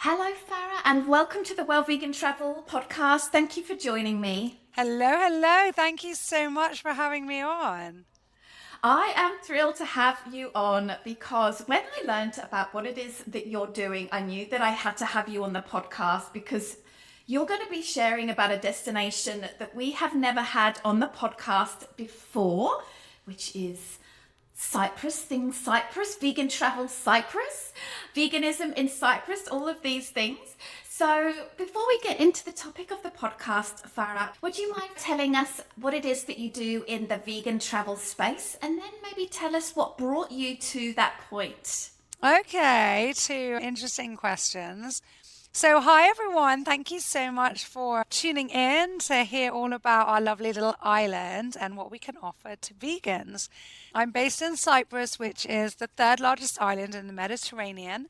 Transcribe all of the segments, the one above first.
Hello, Farah, and welcome to the Well Vegan Travel podcast. Thank you for joining me. Hello, hello. Thank you so much for having me on. I am thrilled to have you on because when I learned about what it is that you're doing, I knew that I had to have you on the podcast because you're going to be sharing about a destination that we have never had on the podcast before, which is Cyprus, vegan travel Cyprus, veganism in Cyprus, all of these things. So, before we get into the topic of the podcast, Farah, would you mind telling us what it is that you do in the vegan travel space and then maybe tell us what brought you to that point? Okay, two interesting questions. So, hi everyone. Thank you so much for tuning in to hear all about our lovely little island and what we can offer to vegans. I'm based in Cyprus, which is the third largest island in the Mediterranean.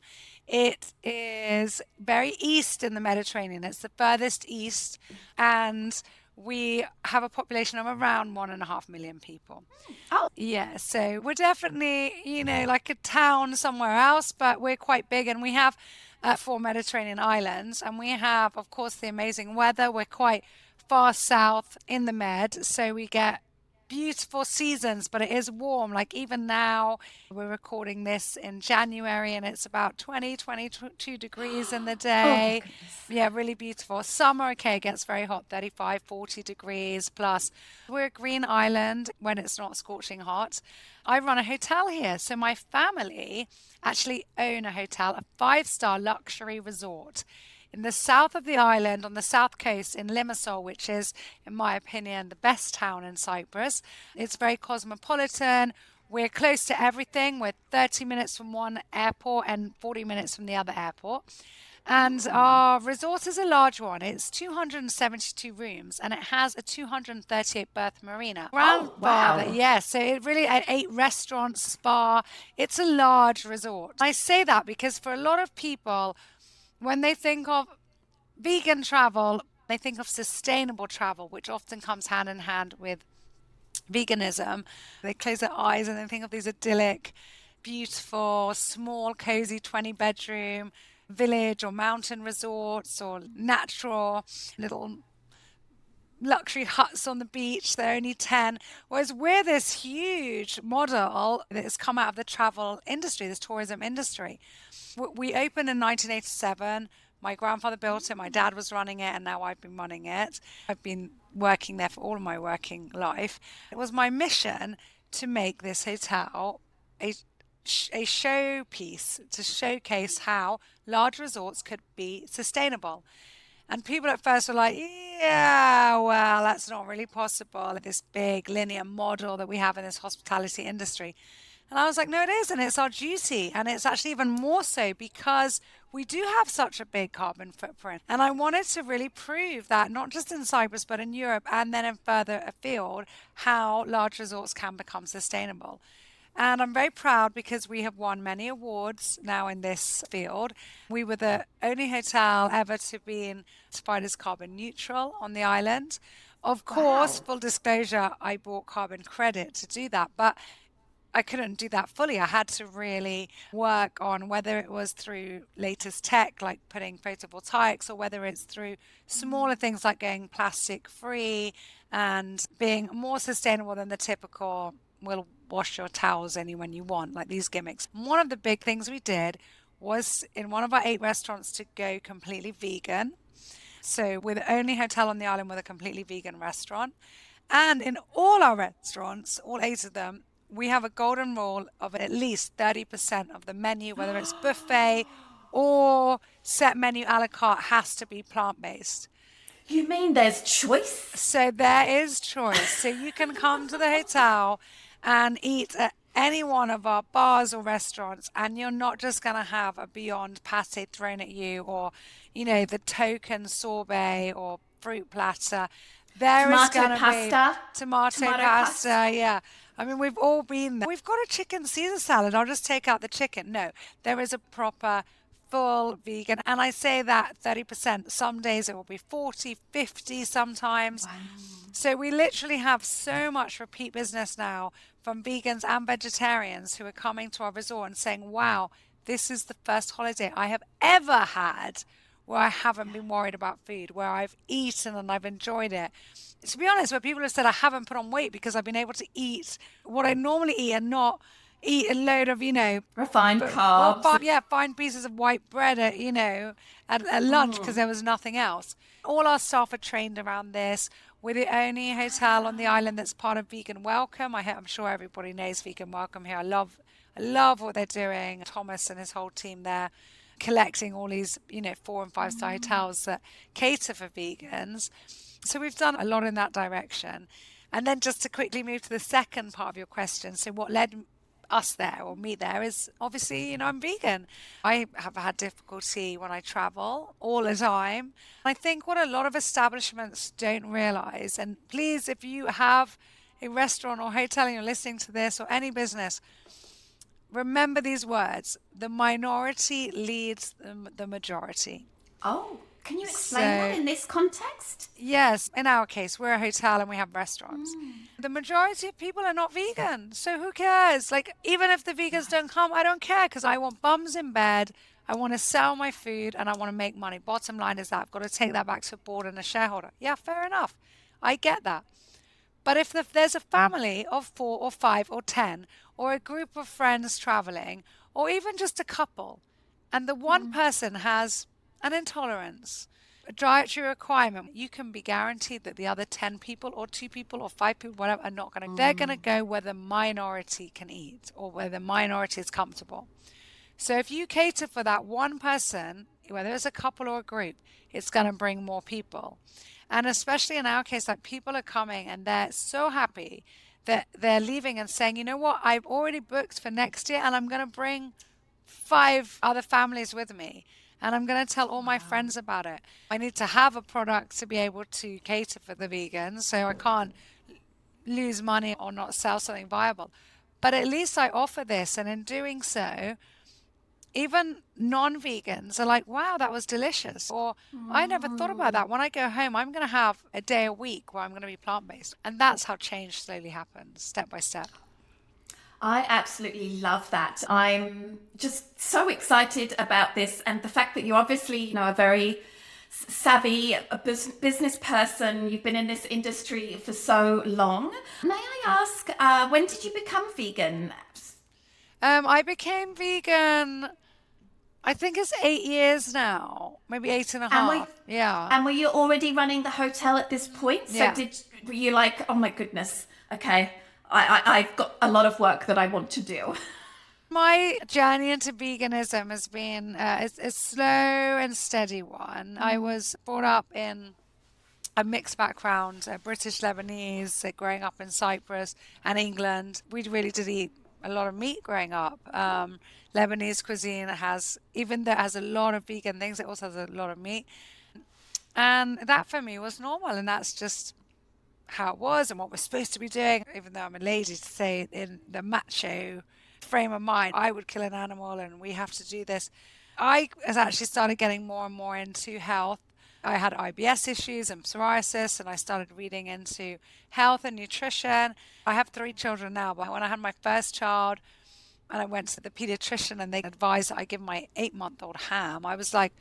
It is very east in the Mediterranean. It's the furthest east, and we have a population of around 1.5 million people. Oh, Yeah, so we're definitely, like a town somewhere else, but we're quite big and we have four Mediterranean islands and we have, of course, the amazing weather. We're quite far south in the Med, so we get beautiful seasons, but it is warm. Like even now, we're recording this in January and it's about 20, 22 degrees in the oh my day. goodness. Yeah, really beautiful. Summer, okay, it gets very hot, 35, 40 degrees plus. We're a green island when it's not scorching hot. I run a hotel here. So my family actually own a hotel, a five-star luxury resort in the south of the island on the south coast in Limassol, which is, in my opinion, the best town in Cyprus. It's very cosmopolitan. We're close to everything. We're 30 minutes from one airport and 40 minutes from the other airport. And our resort is a large one. It's 272 rooms and it has a 238 berth marina. Oh, Grandfather, wow. yes. So it really, at 8 restaurants, spa. It's a large resort. I say that because for a lot of people, when they think of vegan travel, they think of sustainable travel, which often comes hand in hand with veganism. They close their eyes and they think of these idyllic, beautiful, small, cozy 20-bedroom village or mountain resorts or natural little luxury huts on the beach. They're only 10. Whereas we're this huge model that has come out of the travel industry, this tourism industry. We opened in 1987. My grandfather built it, my dad was running it, and now I've been running it. I've been working there for all of my working life. It was my mission to make this hotel a a showpiece to showcase how large resorts could be sustainable. And people at first were like, yeah, well, that's not really possible. This big linear model that we have in this hospitality industry. And I was like, no, it is. And it's our duty. And it's actually even more so because we do have such a big carbon footprint. And I wanted to really prove that not just in Cyprus, but in Europe and then in further afield, how large resorts can become sustainable. And I'm very proud because we have won many awards now in this field. We were the only hotel ever to be certified as carbon neutral on the island. Of course, Wow. full disclosure, I bought carbon credit to do that, but I couldn't do that fully. I had to really work on whether it was through latest tech, like putting photovoltaics, or whether it's through smaller things like going plastic free and being more sustainable than the typical, will wash your towels only when you want, like these gimmicks. One of the big things we did was in one of our 8 restaurants to go completely vegan. So we're the only hotel on the island with a completely vegan restaurant. And in all our restaurants, all 8 of them, we have a golden rule of at least 30% of the menu, whether it's buffet or set menu a la carte, has to be plant-based. You mean there's choice? So there is choice. So you can come to the hotel and eat at any one of our bars or restaurants, and you're not just going to have a Beyond pate thrown at you or, the token sorbet or fruit platter. There is Tomato going to be pasta? tomato Tomato pasta? pasta. Yeah. I mean, we've all been there. We've got a chicken Caesar salad. I'll just take out the chicken. No, there is a proper full vegan. And I say that 30%. Some days it will be 40, 50 sometimes. Wow. So we literally have so much repeat business now from vegans and vegetarians who are coming to our resort and saying, wow, this is the first holiday I have ever had where I haven't been worried about food, where I've eaten and I've enjoyed it. To be honest, where people have said I haven't put on weight because I've been able to eat what I normally eat and not eat a load of, Refined carbs. fine pieces of white bread at lunch because there was nothing else. All our staff are trained around this. We're the only hotel on the island that's part of Vegan Welcome. I'm sure everybody knows Vegan Welcome here. I love what they're doing. Thomas and his whole team there, collecting all these, 4 and 5-star hotels that cater for vegans. So we've done a lot in that direction. And then just to quickly move to the second part of your question. So what led us there or me there is obviously, I'm vegan. I have had difficulty when I travel all the time. I think what a lot of establishments don't realize, and please, if you have a restaurant or hotel and you're listening to this, or any business, remember these words: the minority leads the majority. Oh, can you explain that in this context? Yes, in our case, we're a hotel and we have restaurants. The majority of people are not vegan, so who cares? Like, even if the vegans don't come, I don't care, because I want bums in bed, I want to sell my food, and I want to make money. Bottom line is that I've got to take that back to a board and a shareholder. Yeah, fair enough. I get that. But if there's a family of 4 or 5 or 10, or a group of friends traveling, or even just a couple, and the one person has an intolerance, a dietary requirement, you can be guaranteed that the other 10 people or 2 people or 5 people, whatever, are not going to. They're going to go where the minority can eat or where the minority is comfortable. So if you cater for that one person, whether it's a couple or a group, it's going to bring more people. And especially in our case, like, people are coming and they're so happy that they're leaving and saying, you know what, I've already booked for next year and I'm going to bring 5 other families with me. And I'm going to tell all my friends about it. I need to have a product to be able to cater for the vegans, so I can't lose money or not sell something viable. But at least I offer this, and in doing so, even non-vegans are like, wow, that was delicious. Or I never thought about that. When I go home, I'm going to have a day a week where I'm going to be plant-based. And that's how change slowly happens, step by step. I absolutely love that. I'm just so excited about this, and the fact that you're obviously, a very savvy business person. You've been in this industry for so long. May I ask, when did you become vegan? I became vegan, I think it's 8 years now, maybe 8.5. Yeah. And were you already running the hotel at this point? So were you like, oh my goodness, okay, I've got a lot of work that I want to do? My journey into veganism has been a slow and steady one. I was brought up in a mixed background, British Lebanese, growing up in Cyprus and England. We really did eat a lot of meat growing up. Lebanese cuisine even though it has a lot of vegan things, it also has a lot of meat. And that for me was normal, and that's just how it was and what we're supposed to be doing. Even though I'm a lady, to say in the macho frame of mind, I would kill an animal and we have to do this. I has actually started getting more and more into health. I had IBS issues and psoriasis, and I started reading into health and nutrition. I have 3 children now, but when I had my first child and I went to the pediatrician and they advised that I give my 8-month-old ham, I was like,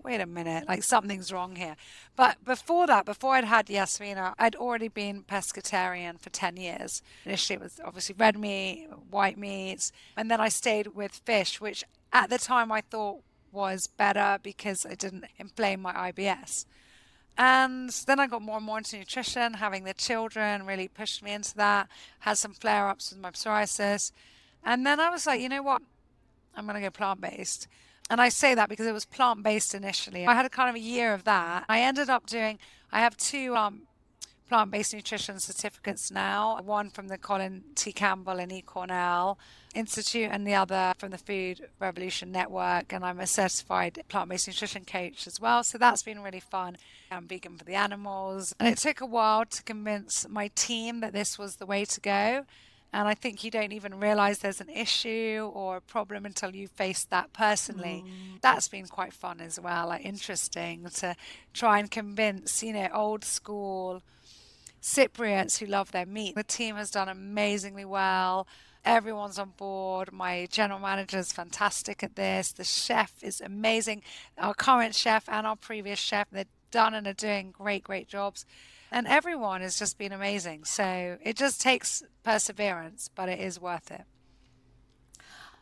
wait a minute, like something's wrong here. But before that, before I'd had Yasmina, I'd already been pescatarian for 10 years. Initially, it was obviously red meat, white meats, and then I stayed with fish, which at the time I thought was better because it didn't inflame my IBS. And then I got more and more into nutrition. Having the children really pushed me into that. Had some flare-ups with my psoriasis. And then I was like, you know what? I'm going to go plant-based. And I say that because it was plant-based initially. I had a kind of a year of that. I have 2 plant-based nutrition certificates now. One from the Colin T. Campbell and E. Cornell Institute, and the other from the Food Revolution Network. And I'm a certified plant-based nutrition coach as well. So that's been really fun. I'm vegan for the animals. And it took a while to convince my team that this was the way to go. And I think you don't even realize there's an issue or a problem until you face that personally. That's been quite fun as well, like interesting to try and convince, old school Cypriots who love their meat. The team has done amazingly well. Everyone's on board. My general manager is fantastic at this. The chef is amazing. Our current chef and our previous chef, they've done and are doing great, great jobs. And everyone has just been amazing. So it just takes perseverance, but it is worth it.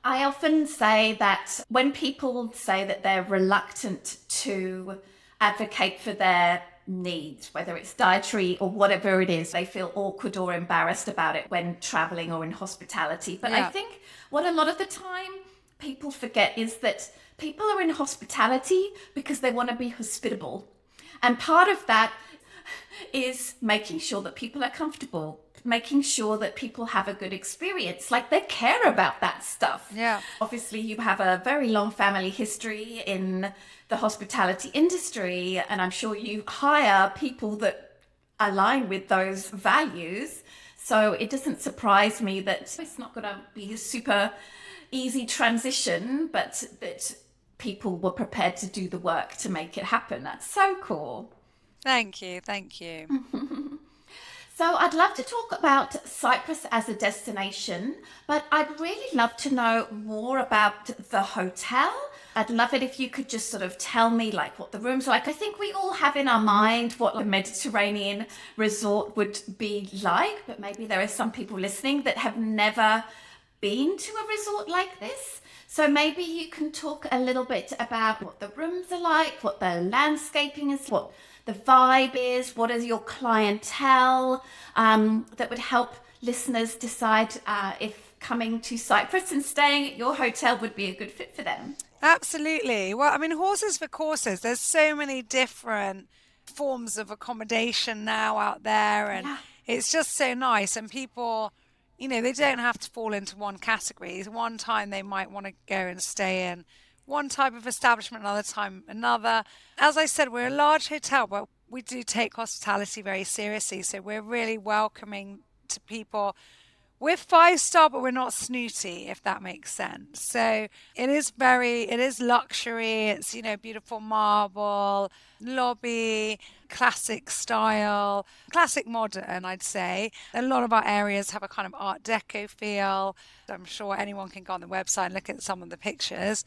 I often say that when people say that they're reluctant to advocate for their needs, whether it's dietary or whatever it is, they feel awkward or embarrassed about it when traveling or in hospitality. But I Yeah. think what a lot of the time people forget is that people are in hospitality because they want to be hospitable. And part of that is making sure that people are comfortable, making sure that people have a good experience. Like they care about that stuff. Yeah. Obviously, you have a very long family history in the hospitality industry, and I'm sure you hire people that align with those values. So it doesn't surprise me that it's not going to be a super easy transition, but that people were prepared to do the work to make it happen. That's so cool. Thank you. Thank you. So I'd love to talk about Cyprus as a destination, but I'd really love to know more about the hotel. I'd love it if you could just sort of tell me like what the rooms are like. I think we all have in our mind what a Mediterranean resort would be like, but maybe there are some people listening that have never been to a resort like this. So maybe you can talk a little bit about what the rooms are like, what the landscaping is, what the vibe is, what is your clientele, that would help listeners decide if coming to Cyprus and staying at your hotel would be a good fit for them. Absolutely. Well, I mean, horses for courses. There's so many different forms of accommodation now out there, and Yeah. it's just so nice. And people, they don't have to fall into one category. One time they might want to go and stay in one type of establishment, another time another. As I said, we're a large hotel, but we do take hospitality very seriously. So we're really welcoming to people. We're 5-star, but we're not snooty, if that makes sense. So it is luxury. It's, beautiful marble, lobby, classic style, classic modern, I'd say. A lot of our areas have a kind of Art Deco feel. I'm sure anyone can go on the website and look at some of the pictures.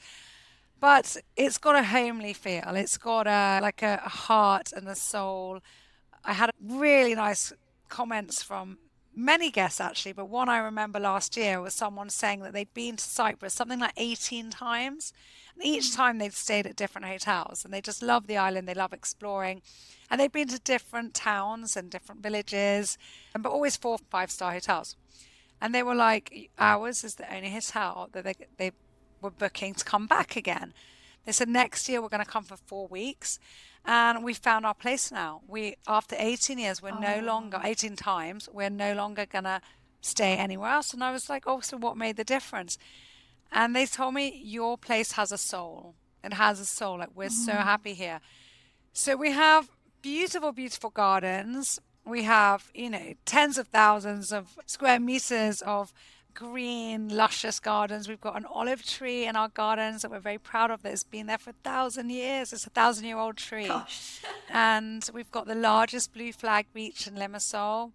But it's got a homely feel. It's got a heart and a soul. I had really nice comments from many guests actually, but one I remember last year was someone saying that they'd been to Cyprus something like 18 times. And each time they'd stayed at different hotels and they just love the island, they love exploring. And they'd been to different towns and different villages, but always 4-5-star hotels. And they were like, ours is the only hotel that they were booking to come back again. They said next year we're going to come for 4 weeks, and we found our place now. After 18 years, we're no longer 18 times. We're no longer going to stay anywhere else. And I was like, oh, so what made the difference? And they told me your place has a soul. It has a soul. Like we're so happy here. So we have beautiful, beautiful gardens. We have, tens of thousands of square meters of green, luscious gardens. We've got an olive tree in our gardens that we're very proud of that has been there for 1,000 years. It's a 1,000-year-old tree. Gosh. And we've got the largest blue flag beach in Limassol.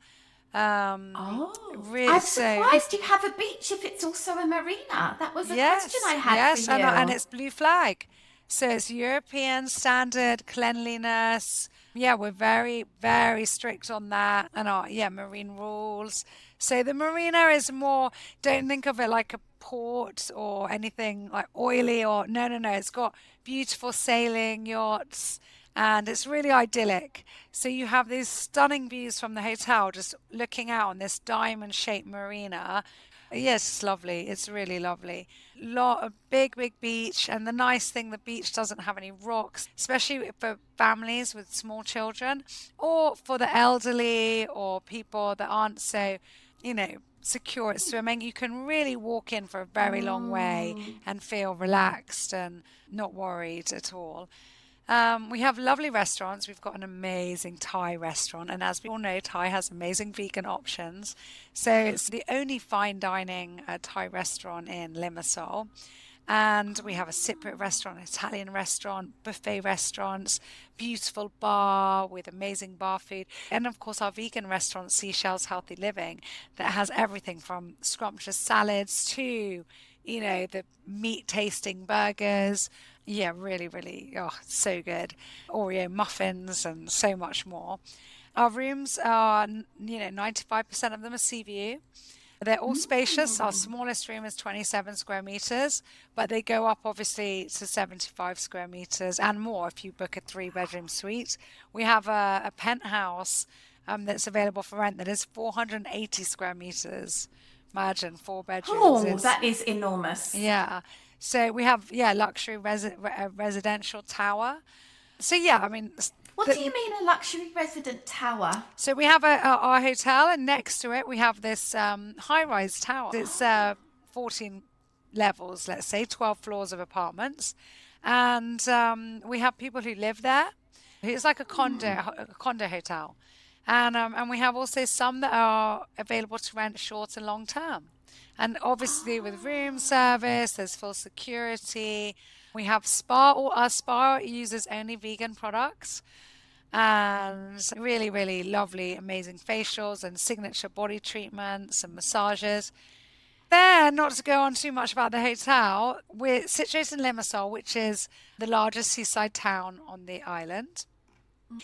Oh, Really, I'm so surprised you have a beach if it's also a marina. That was a question yes, I had yes, for and you. it's blue flag. So it's European standard cleanliness. Yeah, we're very, very strict on that. And marine rules. So the marina is more, don't think of it like a port or anything like oily or no, no, no. It's got beautiful sailing yachts and it's really idyllic. So you have these stunning views from the hotel just looking out on this diamond-shaped marina. Yes, it's lovely. It's really lovely. Lot of big, big beach, and the nice thing, the beach doesn't have any rocks, especially for families with small children, or for the elderly, or people that aren't so, secure at swimming. You can really walk in for a very long way and feel relaxed and not worried at all. We have lovely restaurants. We've got an amazing Thai restaurant, and as we all know, Thai has amazing vegan options. So it's the only fine dining Thai restaurant in Limassol. And we have a Cypriot restaurant, Italian restaurant, buffet restaurants, beautiful bar with amazing bar food. And of course, our vegan restaurant, Seashells Healthy Living, that has everything from scrumptious salads to, the meat tasting burgers. Yeah, really, really, so good. Oreo muffins and so much more. Our rooms are, 95% of them are sea view. They're all spacious. Our smallest room is 27 square meters, but they go up obviously to 75 square meters and more if you book a 3-bedroom suite. We have a penthouse that's available for rent that is 480 square meters. Imagine 4 bedrooms. Oh, that is enormous. Yeah. So we have, luxury residential tower. So yeah, I mean, What do you mean a luxury resident tower? so we have our hotel, and next to it we have this high-rise tower. It's 14 levels, let's say, 12 floors of apartments, and we have people who live there. It's like a condo hotel, and we have also some that are available to rent short and long term. And obviously with room service, there's full security. We have spa. All our spa uses only vegan products and really, really lovely, amazing facials and signature body treatments and massages. Then, not to go on too much about the hotel, we're situated in Limassol, which is the largest seaside town on the island.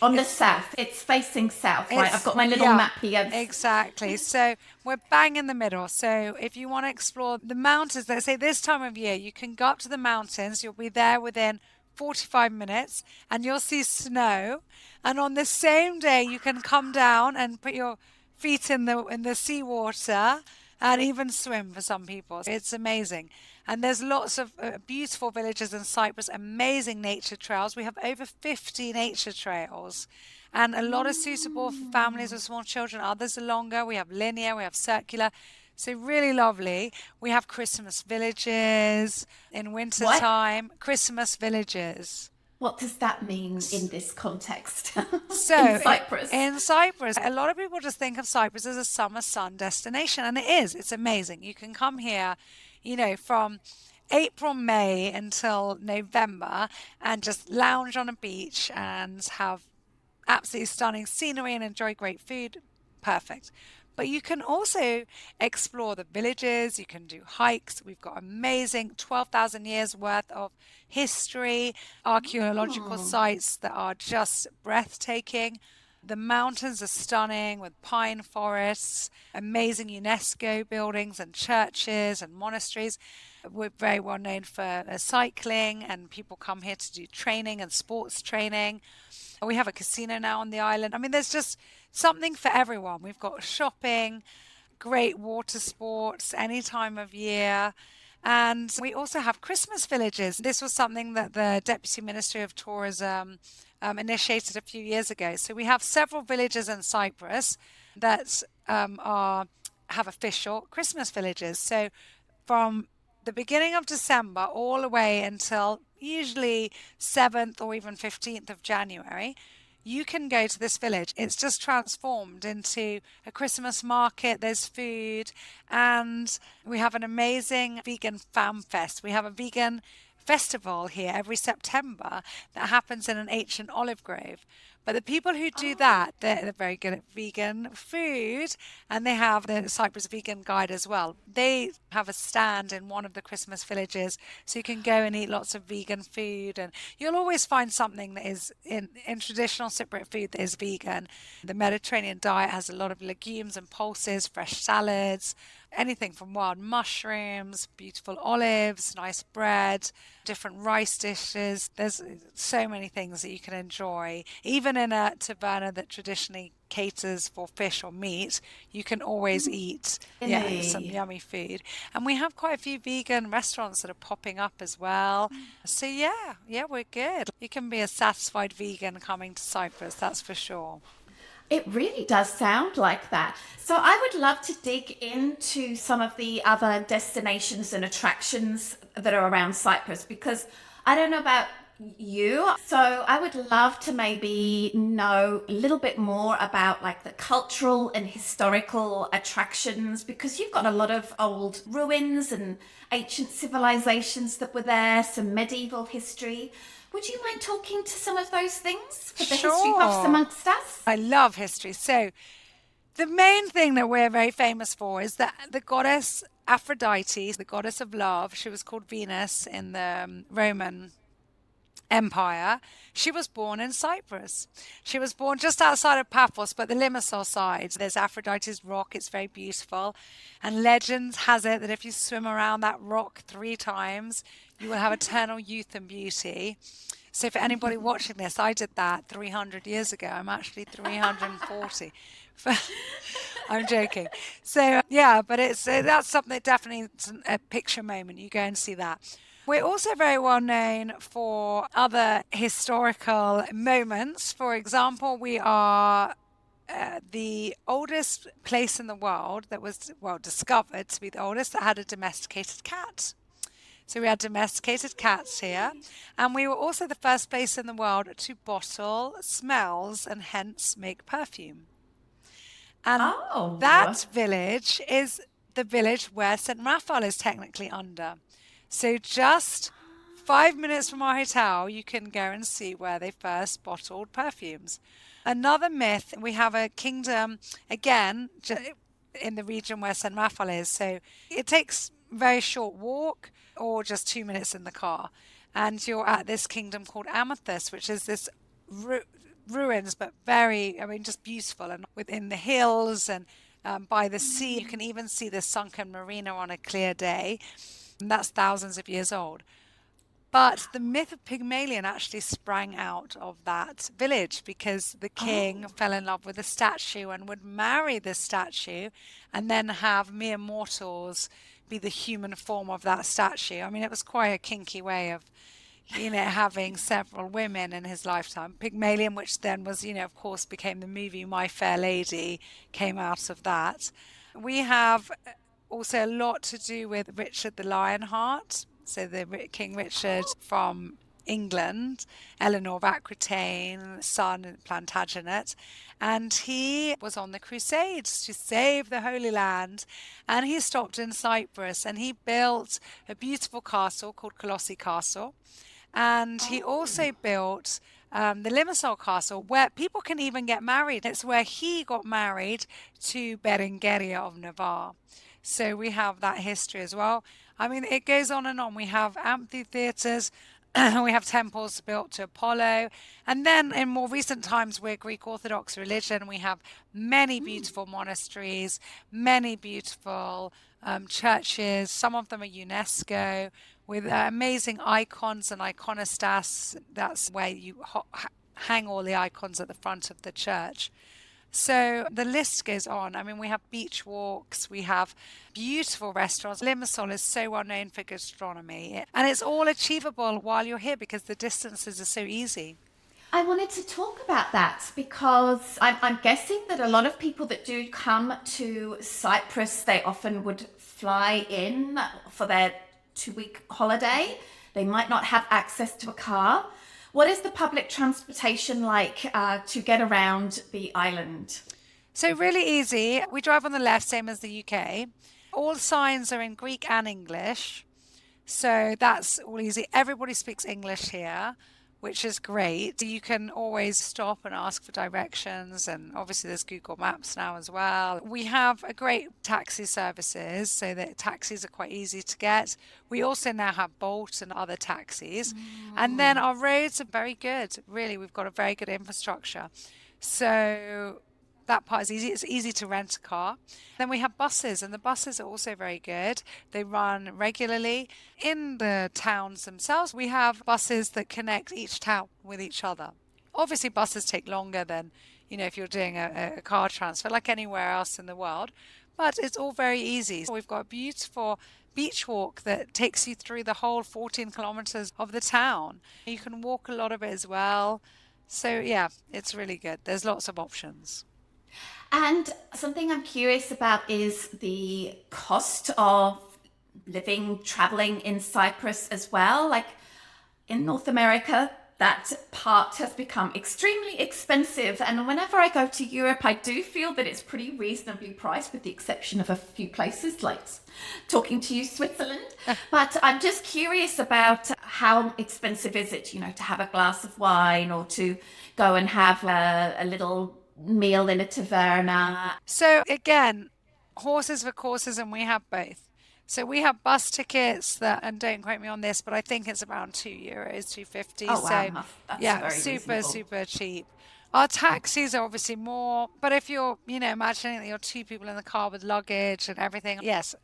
On the south. It's facing south, right? I've got my little Yeah, map here. exactly. So we're bang in the middle. So if you want to explore the mountains, let's say this time of year, you can go up to the mountains. You'll be there within 45 minutes and you'll see snow. And on the same day, you can come down and put your feet in the seawater and even swim for some people. It's amazing. And there's lots of beautiful villages in Cyprus, amazing nature trails. We have over 50 nature trails and a lot are suitable for families with small children. Others are longer. We have linear, we have circular. So really lovely. We have Christmas villages in winter What? time. Christmas villages. What does that mean in this context? So In Cyprus. in Cyprus, a lot of people just think of Cyprus as a summer sun destination, and it is. It's amazing. You can come here, from April, May until November and just lounge on a beach and have absolutely stunning scenery and enjoy great food. Perfect. But you can also explore the villages, you can do hikes. We've got amazing 12,000 years worth of history, archaeological sites that are just breathtaking. The mountains are stunning with pine forests, amazing UNESCO buildings and churches and monasteries. We're very well known for cycling, and people come here to do training and sports training. We have a casino now on the island. I mean, there's just something for everyone. We've got shopping, great water sports any time of year. And we also have Christmas villages. This was something that the Deputy Ministry of Tourism initiated a few years ago. So we have several villages in Cyprus that have official Christmas villages. So from the beginning of December all the way until usually 7th or even 15th of January, you can go to this village. It's just transformed into a Christmas market. There's food, and we have an amazing vegan fan fest. We have a vegan festival here every September that happens in an ancient olive grove. But the people who do that, they're very good at vegan food, and they have the Cyprus Vegan Guide as well. They have a stand in one of the Christmas villages, so you can go and eat lots of vegan food, and you'll always find something that is in traditional Cypriot food that is vegan. The Mediterranean diet has a lot of legumes and pulses, fresh salads, anything from wild mushrooms, beautiful olives, nice bread, different rice dishes. There's so many things that you can enjoy. Even in a taverna that traditionally caters for fish or meat, you can always eat some yummy food. And we have quite a few vegan restaurants that are popping up as well. So yeah, we're good. You can be a satisfied vegan coming to Cyprus, that's for sure. It really does sound like that. So I would love to dig into some of the other destinations and attractions that are around Cyprus, because I don't know about you. So I would love to maybe know a little bit more about like the cultural and historical attractions, because you've got a lot of old ruins and ancient civilizations that were there, some medieval history. Would you mind talking to some of those things for the history buffs Sure. amongst us? I love history. So the main thing that we're very famous for is that the goddess Aphrodite, the goddess of love, she was called Venus in the Roman Empire. She was born in Cyprus. She was born just outside of Paphos, but the Limassol side. There's Aphrodite's rock. It's very beautiful. And legend has it that if you swim around that rock 3 times, you will have eternal youth and beauty. So for anybody watching this, I did that 300 years ago. I'm actually 340. I'm joking. So yeah, but it's that's something definitely it's a picture moment. You go and see that. We're also very well known for other historical moments. For example, we are the oldest place in the world that was, well, discovered to be the oldest that had a domesticated cat. So we had domesticated cats here. And we were also the first place in the world to bottle smells and hence make perfume. And Oh, that village is the village where St. Raphael is technically under. So just 5 minutes from our hotel, you can go and see where they first bottled perfumes. Another myth, we have a kingdom, again, in the region where St. Raphael is. So it takes a very short walk or just 2 minutes in the car. And you're at this kingdom called Amethyst, which is this ruins, but very, I mean, just beautiful and within the hills and by the sea. You can even see the sunken marina on a clear day. And that's thousands of years old. But the myth of Pygmalion actually sprang out of that village because the king oh, fell in love with a statue and would marry this statue and then have mere mortals be the human form of that statue. I mean, it was quite a kinky way of, having several women in his lifetime. Pygmalion, which then was, of course, became the movie My Fair Lady, came out of that. We have also a lot to do with Richard the Lionheart. So the King Richard from England, Eleanor of Aquitaine, son and Plantagenet, and he was on the Crusades to save the Holy Land, and he stopped in Cyprus and he built a beautiful castle called Colossi Castle, and he also built the Limassol Castle, where people can even get married. It's where he got married to Berengaria of Navarre. So we have that history as well. I mean, it goes on and on. We have amphitheaters, we have temples built to Apollo. And then in more recent times, we're Greek Orthodox religion. We have many beautiful monasteries, many beautiful churches. Some of them are UNESCO with amazing icons and iconostasts. That's where you hang all the icons at the front of the church. So the list goes on. I mean, we have beach walks, we have beautiful restaurants. Limassol is so well known for gastronomy, and it's all achievable while you're here because the distances are so easy. I wanted to talk about that because I'm guessing that a lot of people that do come to Cyprus, they often would fly in for their 2 week holiday. They might not have access to a car. What is the public transportation like to get around the island? So really easy. We drive on the left, same as the UK. All signs are in Greek and English. So that's all easy. Everybody speaks English here, which is great. You can always stop and ask for directions, and obviously there's Google Maps now as well. We have a great taxi services, so that taxis are quite easy to get. We also now have Bolt and other taxis. And then our roads are very good. Really, we've got a very good infrastructure. So that part is easy. It's easy to rent a car. Then we have buses, and the buses are also very good. They run regularly. In the towns themselves, we have buses that connect each town with each other. Obviously, buses take longer than, if you're doing a car transfer, like anywhere else in the world, but it's all very easy. We've got a beautiful beach walk that takes you through the whole 14 kilometers of the town. You can walk a lot of it as well. So yeah, it's really good. There's lots of options. And something I'm curious about is the cost of living, traveling in Cyprus as well. Like, in North America, that part has become extremely expensive. And whenever I go to Europe, I do feel that it's pretty reasonably priced, with the exception of a few places like talking to you, Switzerland. But I'm just curious about how expensive is it, to have a glass of wine or to go and have a little meal in a taverna. So again, horses for courses, and we have both. So we have bus tickets that, and don't quote me on this, but I think it's around €2, 2.50. Oh, wow, So that's yeah, very super, reasonable. super cheap. Our taxis are obviously more, but if you're, imagining that you're two people in the car with luggage and everything, yes,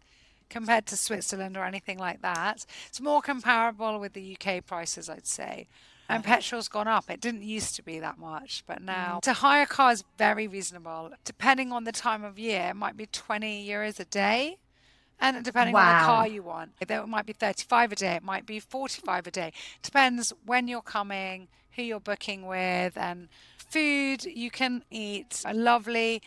compared to Switzerland or anything like that, it's more comparable with the UK prices, I'd say. And petrol's gone up. It didn't used to be that much, but now to hire a car is very reasonable. Depending on the time of year, it might be €20 a day. And depending on the car Wow. you want, it might be 35 a day, it might be 45 a day. Depends when you're coming, who you're booking with, and food. You can eat a lovely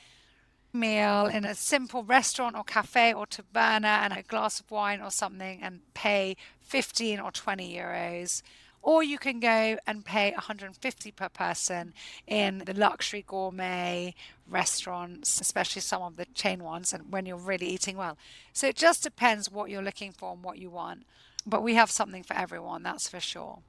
meal in a simple restaurant or cafe or taverna and a glass of wine or something and pay 15 or €20. Or you can go and pay 150 per person in the luxury gourmet restaurants, especially some of the chain ones, and when you're really eating well. So it just depends what you're looking for and what you want. But we have something for everyone, that's for sure.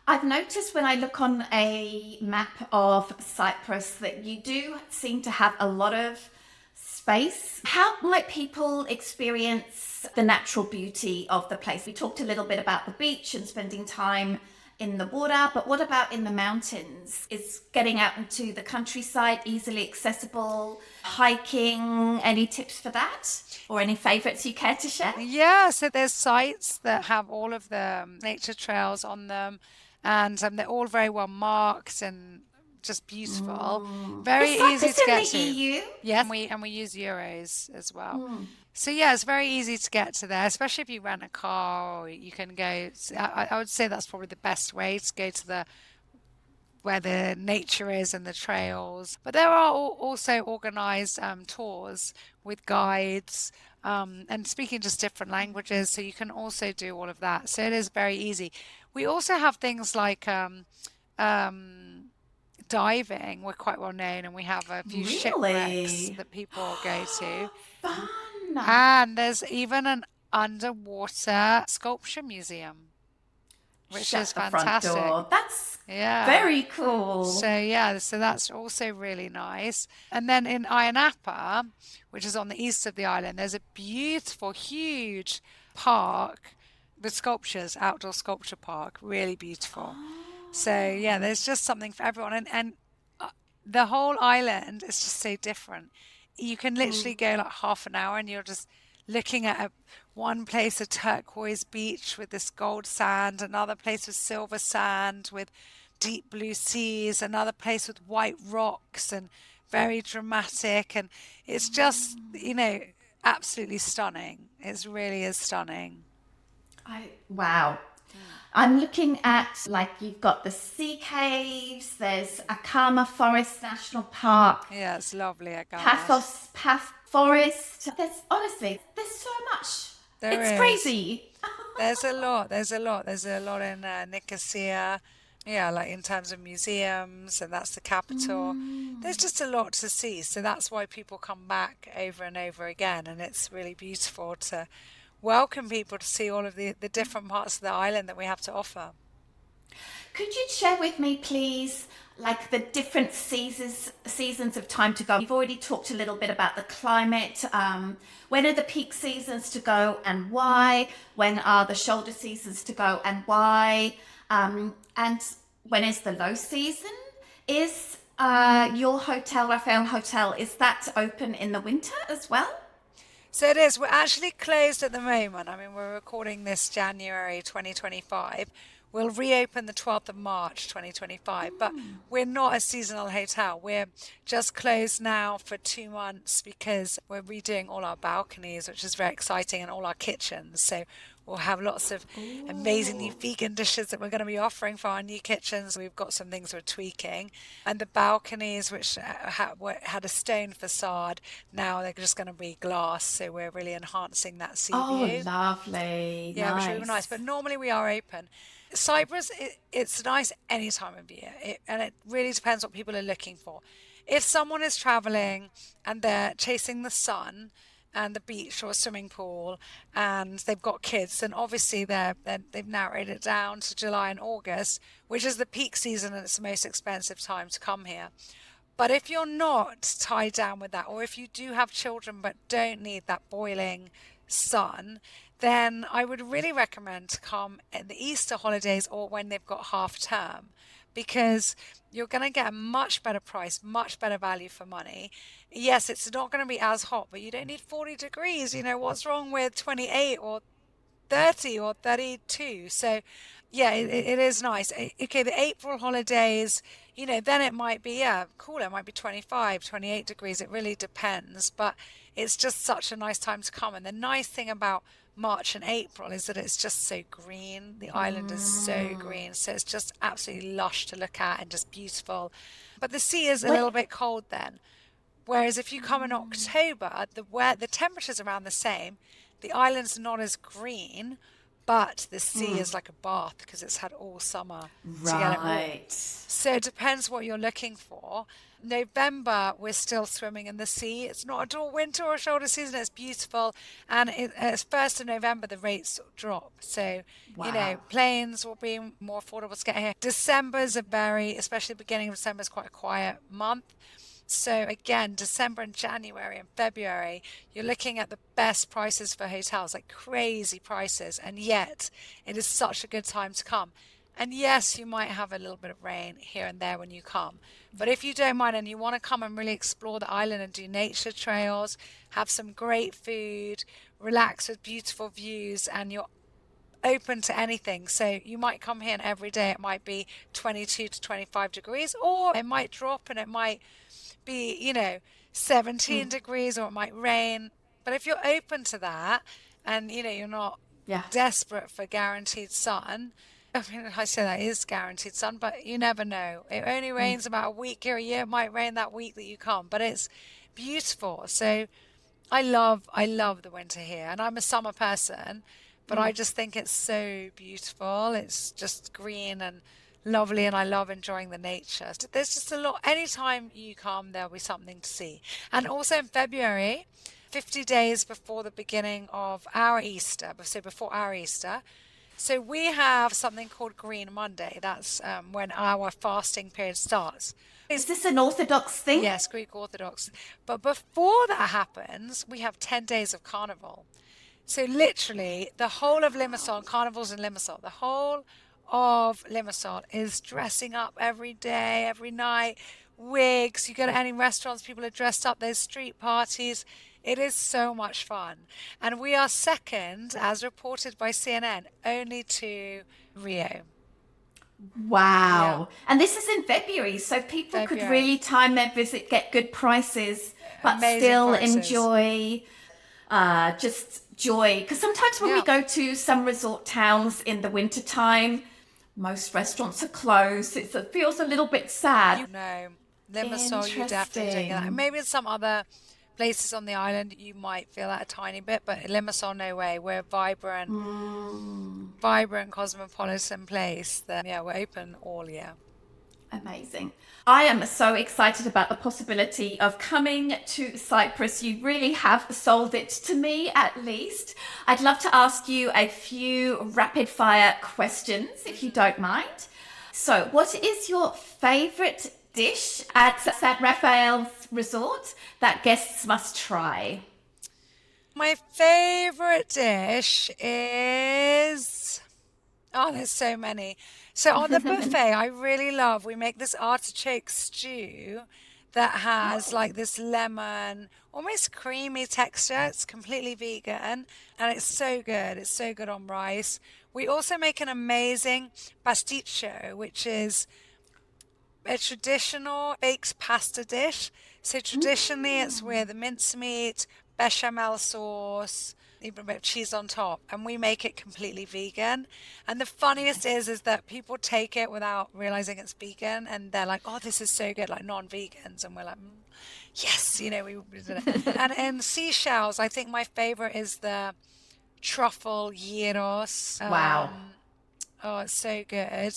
I've noticed when I look on a map of Cyprus that you do seem to have a lot of space. How might people experience the natural beauty of the place? We talked a little bit about the beach and spending time in the water, but what about in the mountains? Is getting out into the countryside easily accessible? Hiking? Any tips for that? Or any favorites you care to share? Yeah, so there's sites that have all of the nature trails on them, and they're all very well marked and just beautiful. Is Very easy Cyprus to in get the to. EU? Yes, and we use euros as well. So yeah, it's very easy to get to there, especially if you rent a car or you can go. I would say that's probably the best way to go to the where the nature is and the trails. But there are also organized tours with guides and speaking just different languages, so you can also do all of that. So it is very easy. We also have things like um, diving. We're quite well known, and we have a few shipwrecks Really? that people go to. Fun. And there's even an underwater sculpture museum, which is Shut the front fantastic. door. That's Yeah. very cool. So yeah, so that's also really nice. And then in Ayia Napa, which is on the east of the island, there's a beautiful, huge park with sculptures, outdoor sculpture park, really beautiful. So yeah, there's just something for everyone, and the whole island is just so different. You can literally go like half an hour, and you're just looking at one place, a turquoise beach with this gold sand, another place with silver sand with deep blue seas, another place with white rocks and very dramatic, and it's just absolutely stunning. It really is stunning. Wow. I'm looking at, like, you've got the sea caves, there's Akama Forest National Park, Yeah, it's lovely, Agama. Path Forest. There's so much. It's There is. crazy. There's a lot. There's a lot. There's a lot in Nicosia. Yeah, like in terms of museums, and that's the capital. There's just a lot to see. So that's why people come back over and over again. And it's really beautiful to welcome people to see all of the different parts of the island that we have to offer. Could you share with me, please, like the different seasons of time to go? You've already talked a little bit about the climate. When are the peak seasons to go and why? When are the shoulder seasons to go and why? And when is the low season? Is your hotel, Raphael Hotel, is that open in the winter as well? So it is. We're actually closed at the moment. I mean, we're recording this January 2025. We'll reopen the 12th of March 2025, but we're not a seasonal hotel. We're just closed now for 2 months because we're redoing all our balconies, which is very exciting, and all our kitchens. So we'll have lots of amazing new vegan dishes that we're going to be offering for our new kitchens. We've got some things we're tweaking. And the balconies, which had a stone facade, now they're just going to be glass. So we're really enhancing that sea Oh, view. lovely. Yeah, which is really nice. Nice. But normally we are open. Cyprus, it's nice any time of year, and it really depends what people are looking for. If someone is traveling and they're chasing the sun and the beach or a swimming pool and they've got kids, then obviously they've narrowed it down to July and August, which is the peak season and it's the most expensive time to come here. But if you're not tied down with that, or if you do have children but don't need that boiling sun, then I would really recommend to come at the Easter holidays or when they've got half term, because you're going to get a much better price, much better value for money. Yes, it's not going to be as hot, but you don't need 40 degrees. What's wrong with 28 or 30 or 32? So yeah, it is nice. Okay, the April holidays, then it might be, yeah, cooler. It might be 25, 28 degrees. It really depends. But it's just such a nice time to come. And the nice thing about March and April is that it's just so green. The island is so green. So it's just absolutely lush to look at and just beautiful. But the sea is a little bit cold then. Whereas if you come in October, the temperature's around the same. The island's not as green, but the sea is like a bath because it's had all summer to get it warm. Right. So it depends what you're looking for. November, we're still swimming in the sea. It's not at all winter or shoulder season. It's beautiful. And it's 1st of November, the rates drop. So, Wow. planes will be more affordable to get here. December's especially the beginning of December is quite a quiet month. So again, December and January and February, you're looking at the best prices for hotels, like crazy prices. And yet it is such a good time to come. And yes, you might have a little bit of rain here and there when you come. But if you don't mind and you want to come and really explore the island and do nature trails, have some great food, relax with beautiful views, and you're open to anything. So you might come here and every day it might be 22 to 25 degrees, or it might drop and it might be, 17 degrees, or it might rain. But if you're open to that and, you're not Yeah. desperate for guaranteed sun, I mean, I say that is guaranteed sun, but you never know. It only rains about a week here a year. It might rain that week that you come, but it's beautiful. So I love the winter here, and I'm a summer person, but I just think it's so beautiful. It's just green and lovely, and I love enjoying the nature. So there's just a lot. Anytime you come, there'll be something to see. And also in February, 50 days before the beginning of our Easter, so before our Easter, so we have something called Green Monday. That's when our fasting period starts. Is this an Orthodox thing? Yes, Greek Orthodox. But before that happens, we have 10 days of carnival. So literally, the whole of Limassol, carnival's in Limassol, the whole of Limassol is dressing up every day, every night, wigs. You go to any restaurants, people are dressed up, there's street parties. It is so much fun. And we are second, as reported by CNN, only to Rio. Wow. And this is in February, so people could February. really time their visit, get good prices, but Amazing still prices. enjoy just joy. Because sometimes when we Yeah. go to some resort towns in the wintertime, most restaurants are closed. It feels a little bit sad. No, Limassol, you definitely don't get that. Interesting. Maybe in some other places on the island, you might feel that a tiny bit, but Limassol, no way. We're a vibrant cosmopolitan place that, yeah, we're open all year. Amazing. I am so excited about the possibility of coming to Cyprus. You really have sold it to me, at least. I'd love to ask you a few rapid fire questions, if you don't mind. So, what is your favorite dish at San Rafael's resort that guests must try? My favorite dish is, oh, there's so many. So on the buffet, I really love, we make this artichoke stew that has Oh, like this lemon, almost creamy texture. It's completely vegan and it's so good. It's so good on rice. We also make an amazing pasticcio, which is a traditional baked pasta dish. So traditionally, it's with mincemeat, bechamel sauce, even a bit of cheese on top, and we make it completely vegan. And the funniest is that people take it without realizing it's vegan, and they're like, "Oh, this is so good!" Like non-vegans, and we're like, "Yes, we did it." And in seashells, I think my favorite is the truffle gyros. wow. Oh, it's so good.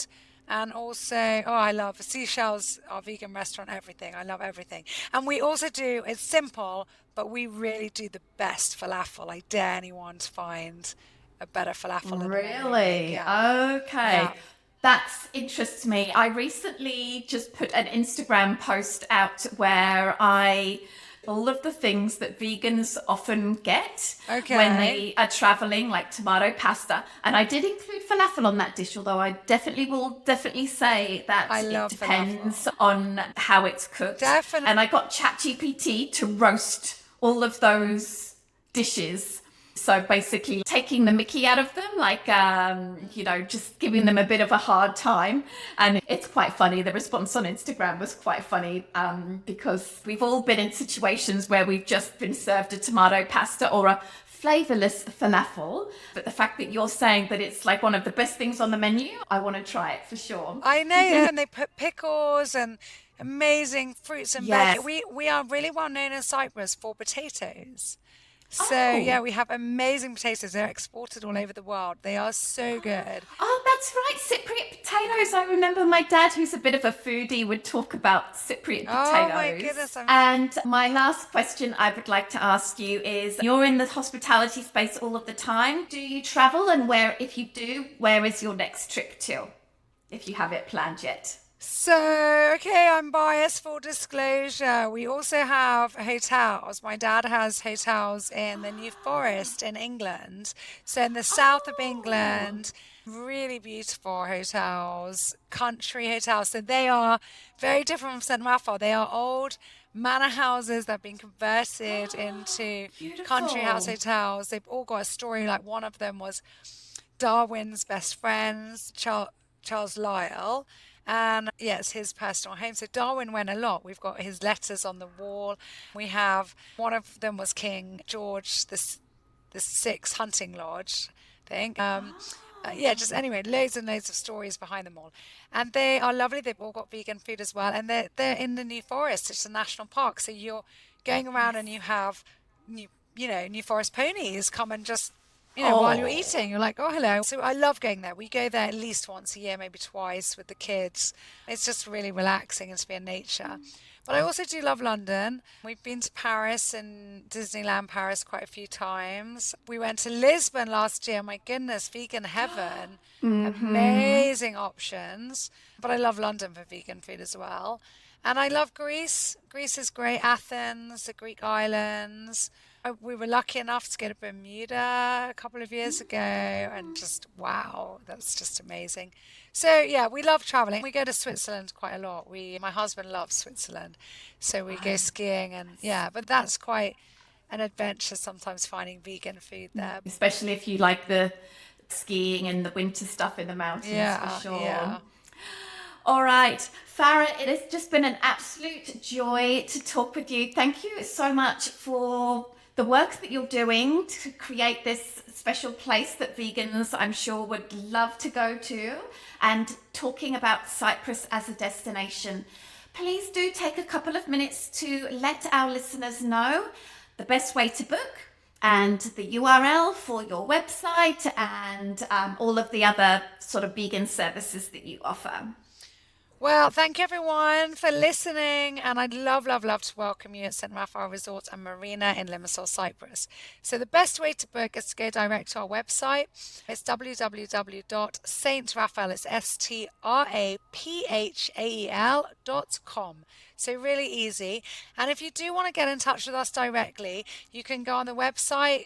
And also, oh, I love Seashells, our vegan restaurant, everything. I love everything. And we also do, it's simple, but we really do the best falafel. I dare anyone to find a better falafel than the one we make. Really? Yeah. Okay. Yeah. That's interests me. I recently just put an Instagram post out where I all of the things that vegans often get when Okay. they are traveling, like tomato pasta. And I did include falafel on that dish, although I definitely say I that it love depends falafel. on how it's cooked. Definitely. And I got ChatGPT to roast all of those dishes. So basically taking the mickey out of them, like, just giving them a bit of a hard time. And it's quite funny. The response on Instagram was quite funny because we've all been in situations where we've just been served a tomato pasta or a flavorless falafel. But the fact that you're saying that it's like one of the best things on the menu, I want to try it for sure. I know, yeah, and they put pickles and amazing fruits and veg. Yes. We are really well known in Cyprus for potatoes. So yeah, Oh. we have amazing potatoes. They're exported all over the world. They are so good. Oh, that's right. Cypriot potatoes. I remember my dad, who's a bit of a foodie, would talk about Cypriot Oh my potatoes. goodness, I'm And my last question I would like to ask you is you're in the hospitality space all of the time. Do you travel? And where, if you do, where is your next trip to? If you have it planned yet. So, okay, I'm biased, full disclosure. We also have hotels. My dad has hotels in the New Forest in England. So, in the south of Oh, England, really beautiful hotels, country hotels. So, they are very different from St. Raphael. They are old manor houses that have been converted into country house beautiful. hotels. They've all got a story. Like one of them was Darwin's best friends, Charles Lyell. And yeah, it's his personal home. So Darwin went a lot. We've got his letters on the wall. We have one of them was King George the Sixth hunting lodge, I think. Yeah, just anyway, loads and loads of stories behind them all, and they are lovely. They've all got vegan food as well, and they're in the New Forest. It's a national park, so you're going around and you Yes. have New Forest ponies come and just while you're Oh. eating, you're like, oh, hello. So I love going there. We go there at least once a year, maybe twice with the kids. It's just really relaxing and to be in nature. But I also do love London. We've been to Paris and Disneyland Paris quite a few times. We went to Lisbon last year. My goodness, vegan heaven. Mm-hmm. Amazing options. But I love London for vegan food as well. And I love Greece. Greece is great. Athens, the Greek islands. We were lucky enough to go to Bermuda a couple of years ago, and just wow, that's just amazing. So yeah, we love traveling. We go to Switzerland quite a lot. My husband loves Switzerland, so we go skiing and yeah, but that's quite an adventure sometimes finding vegan food there. Especially if you like the skiing and the winter stuff in the mountains for Yeah, sure. yeah. All right, Farah, it has just been an absolute joy to talk with you. Thank you so much for the work that you're doing to create this special place that vegans, I'm sure, would love to go to, and talking about Cyprus as a destination. Please do take a couple of minutes to let our listeners know the best way to book and the URL for your website and all of the other sort of vegan services that you offer. Well, thank you everyone for listening, and I'd love, love, love to welcome you at St. Raphael Resort and Marina in Limassol, Cyprus. So the best way to book is to go direct to our website. It's www.straphael, it's STRAPHAEL.com. So really easy. And if you do want to get in touch with us directly, you can go on the website,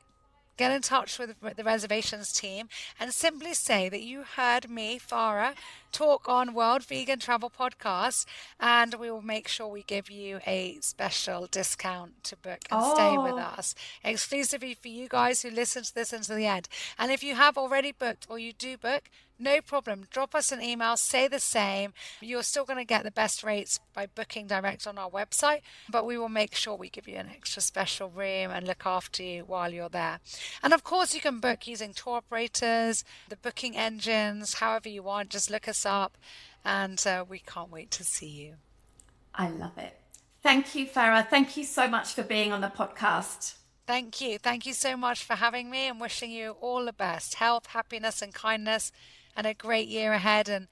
get in touch with the reservations team and simply say that you heard me, Farah, talk on World Vegan Travel Podcast, and we will make sure we give you a special discount to book and stay with Oh, us, exclusively for you guys who listen to this until the end. And if you have already booked or you do book, no problem. Drop us an email, say the same. You're still going to get the best rates by booking direct on our website, but we will make sure we give you an extra special room and look after you while you're there. And of course, you can book using tour operators, the booking engines, however you want. Just look us up, and we can't wait to see you. I love it. Thank you, Farah. Thank you so much for being on the podcast. Thank you. Thank you so much for having me and wishing you all the best health, happiness, and kindness. and a great year ahead. And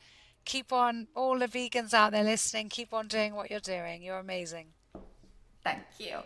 keep on, all the vegans out there listening, keep on doing what you're doing. You're amazing. Thank you.